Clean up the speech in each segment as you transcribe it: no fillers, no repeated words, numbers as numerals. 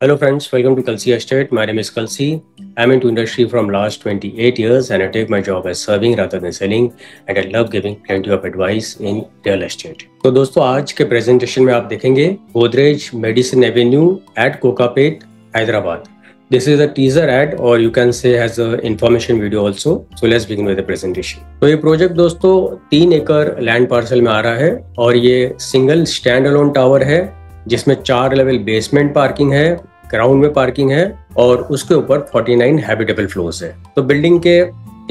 Hello friends, welcome to Kalsi Estate. My name is Kalsi. I'm into industry from last 28 years and I take my job as serving rather than selling and I love giving plenty of advice in real estate. तो दोस्तों आज के presentation में आप देखेंगे Godrej Madison avenue at Kokapet Hyderabad. This is a teaser ad or you can say as a information video also. So let's begin with the presentation. तो ये project दोस्तों 3 एकड़ लैंड पार्सल में आ रहा है और ये सिंगल स्टैंड अलोन टावर है जिसमें 4 लेवल बेसमेंट पार्किंग है, ग्राउंड में पार्किंग है और उसके ऊपर 49 हैबिटेबल फ्लोर्स है. तो बिल्डिंग के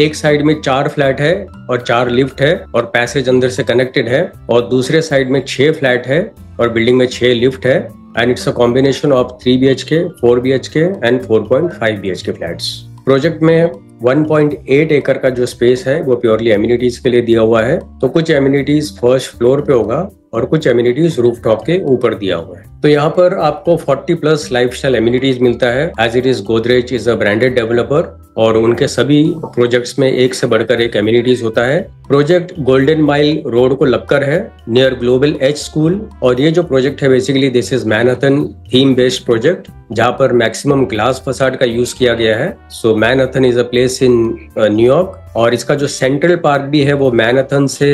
एक साइड में 4 फ्लैट है और 4 लिफ्ट है और पैसेज अंदर से कनेक्टेड है और दूसरे साइड में 6 फ्लैट है और बिल्डिंग में 6 लिफ्ट है and it's a combination of 3 BHK, 4 BHK and 4.5 BHK flats. Project में 1.8 एकड़ का जो स्पेस है वो प्योरली एमिनिटीज के लिए दिया हुआ है. तो कुछ एमिनिटीज फर्स्ट फ्लोर पे होगा और कुछ एमिनिटीज रूफटॉप के ऊपर दिया हुआ है. तो यहाँ पर आपको 40+ लाइफस्टाइल एमिनिटीज मिलता है as it is Godrej is a branded developer और उनके सभी प्रोजेक्ट्स में एक से बढ़कर एक एमिनिटीज होता है. प्रोजेक्ट गोल्डन माइल रोड को लगकर है नियर ग्लोबल एज स्कूल और ये जो प्रोजेक्ट है basically this is Manhattan theme based project जहाँ पर मैक्सिमम ग्लास फसाड का यूज किया गया है. So Manhattan is a place in New York और इसका जो सेंट्रल पार्क भी है वो मैनहट्टन से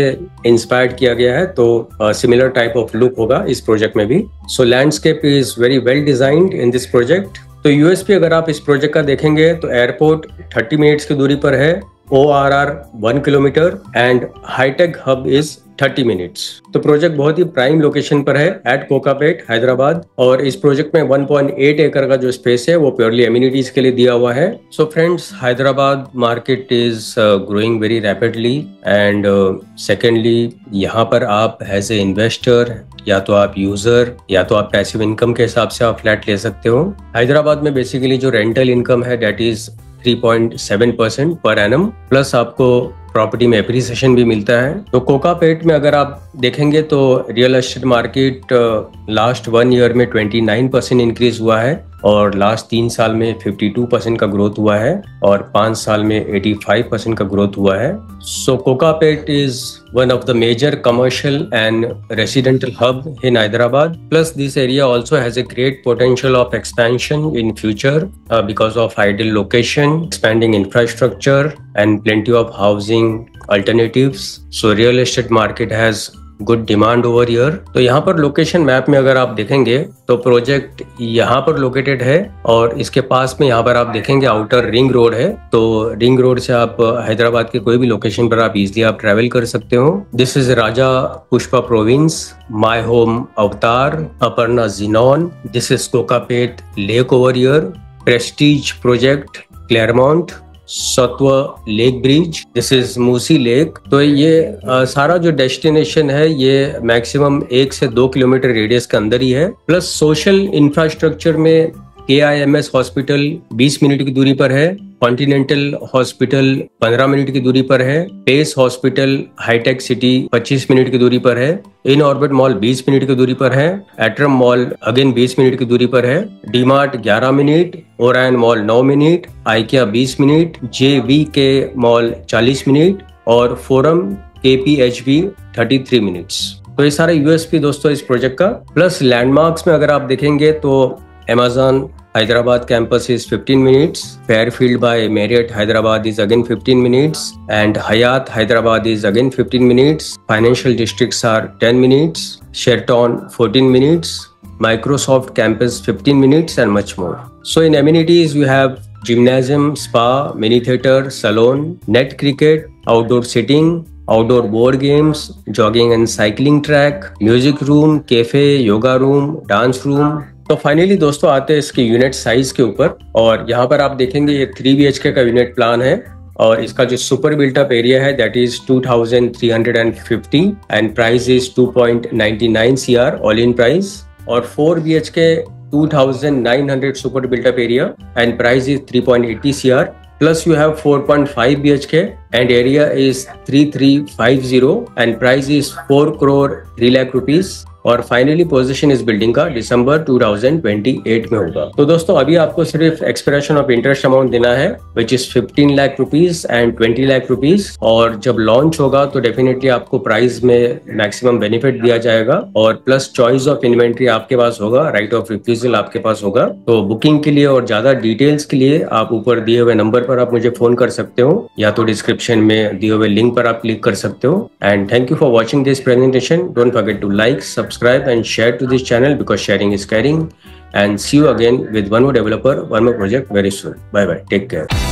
इंस्पायर्ड किया गया है. तो सिमिलर टाइप ऑफ लुक होगा इस प्रोजेक्ट में भी. So landscape is very well designed in this project. तो यूएसपी अगर आप इस प्रोजेक्ट का देखेंगे तो एयरपोर्ट 30 मिनट्स की दूरी पर है, ORR 1 kilometre and hitech hub is 30 minutes. तो प्रोजेक्ट बहुत ही प्राइम लोकेशन पर है एट कोकापेट हैदराबाद और इस प्रोजेक्ट में 1.8 एकड़ का जो स्पेस है वो प्योरली एमिनिटीज के लिए दिया हुआ है. So friends, Hyderabad market is growing very rapidly and secondly यहाँ पर आप एज ए इन्वेस्टर या तो आप यूजर या तो आप पैसिव इनकम के हिसाब से आप फ्लैट ले सकते हो. हैदराबाद में बेसिकली जो रेंटल इनकम है that is 3.7% per annum plus आपको प्रॉपर्टी में एप्रिसिएशन भी मिलता है. तो कोकापेट में अगर आप देखेंगे तो real estate market last 1 year में 29% इंक्रीज हुआ है और लास्ट 3 साल में 52% का ग्रोथ हुआ है और 5 साल में 85% का ग्रोथ हुआ है. So Kokapet is one of the major commercial and residential hub in Hyderabad. Plus, this area also has a great potential of expansion in future because of ideal location, expanding infrastructure, and plenty of housing alternatives. So, real estate market has good demand over year. तो यहाँ पर location map में अगर आप देखेंगे तो project यहाँ पर लोकेटेड है और इसके पास में यहाँ पर आप देखेंगे आउटर रिंग रोड है. तो रिंग रोड से आप हैदराबाद के कोई भी लोकेशन पर आप इजिली आप ट्रेवल कर सकते हो. This is Raja Pushpa province, My Home Avatar, Aparna Zenon. This is Kokapet lake over year, Prestige project Claremont, Satva lake bridge, this is Musi lake. तो ये सारा जो डेस्टिनेशन है ये मैक्सिमम 1 से 2 किलोमीटर रेडियस के अंदर ही है. प्लस सोशल इंफ्रास्ट्रक्चर में KIMS हॉस्पिटल 20 मिनट की दूरी पर है, कॉन्टिनेंटल हॉस्पिटल 15 मिनट की दूरी पर है, pace hospital hitech city 25 minute की दूरी पर है, इन ऑर्बिट मॉल 20 मिनट की दूरी पर है, एट्रम मॉल अगेन 20 मिनट की दूरी पर है, DMart 11 minute, Orion mall 9 minute, IKEA 20 minute, JVK mall 40 minute और फोरम KPHB 33 मिनट्स. तो ये सारे USP दोस्तों इस प्रोजेक्ट का. प्लस लैंडमार्क्स में अगर आप देखेंगे तो Amazon Hyderabad campus is 15 minutes, Fairfield by Marriott Hyderabad is again 15 minutes and Hyatt Hyderabad is again 15 minutes. Financial districts are 10 minutes, Sheraton 14 minutes, Microsoft campus 15 minutes and much more. So in amenities you have gymnasium, spa, mini theater, salon, net cricket, outdoor seating, outdoor board games, jogging and cycling track, music room, cafe, yoga room, dance room. तो finally दोस्तों आते हैं इसके unit size के ऊपर और यहाँ पर आप देखेंगे ये 3 BHK का यूनिट प्लान है और इसका जो सुपर बिल्टअप एरिया है that is 2350 and price is 2.99 CR all in price और 4 BHK 2900 super built up area and price is 3.80 CR. Plus you have 4.5 BHK and area is 3350 and price is 4 crore 3 lakh rupees और finally position इस building का दिसंबर 2028 में होगा। तो दोस्तों अभी आपको सिर्फ एक्सप्रेशन ऑफ इंटरेस्ट अमाउंट देना है which is 15 lakh rupees and 20 lakh rupees, और जब लॉन्च होगा तो डेफिनेटली आपको प्राइस में मैक्सिमम बेनिफिट दिया जाएगा और प्लस चॉइस ऑफ इन्वेंट्री आपके पास होगा, राइट ऑफ रिफ्यूजल आपके पास होगा। तो बुकिंग के लिए और ज्यादा डिटेल्स के लिए आप ऊपर दिए हुए नंबर पर आप मुझे फोन कर सकते हो या तो डिस्क्रिप्शन में दिए हुए लिंक पर आप क्लिक कर सकते हो। And thank you for watching this presentation. Don't forget to like, subscribe and share to this channel because sharing is caring, and see you again with one more developer, one more project very soon. Bye bye, take care.